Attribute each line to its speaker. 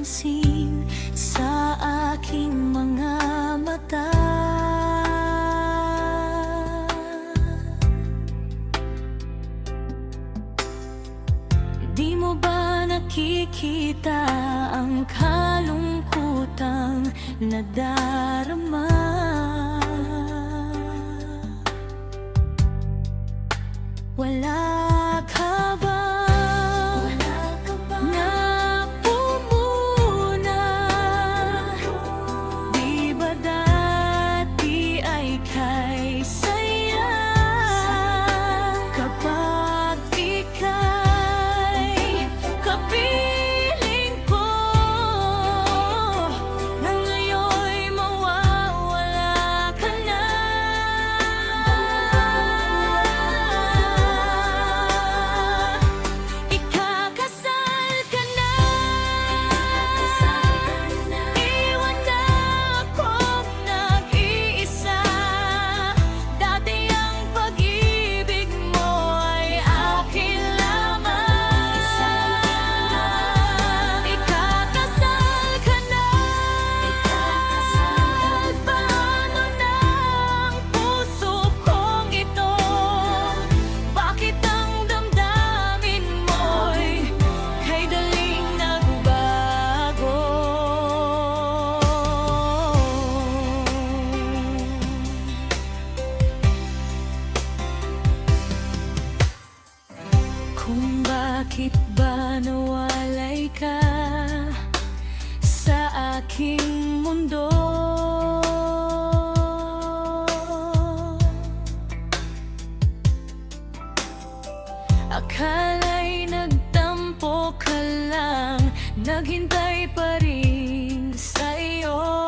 Speaker 1: napapansin sa aking mga mata. Di mo ba nakikita ang kalungkutang nadarama? Wala ka ba napumuna? Di ba dati ay kay saya kapag ika'y kapiling ko, na ngayon'y mawawala ka na? Ikakasal ka na, iwan na akong nag-iisa. Dati ang pag-ibig mo ay akin lamang. Ikakasal ka na, paano na ang puso kong ito? Bakit ang damdamin mo'y kay daling nagbago? Kung bakit ba nawalay ka sa aking mundo? Akala'y nagtampo ka lang, naghintay pa rin sa iyo.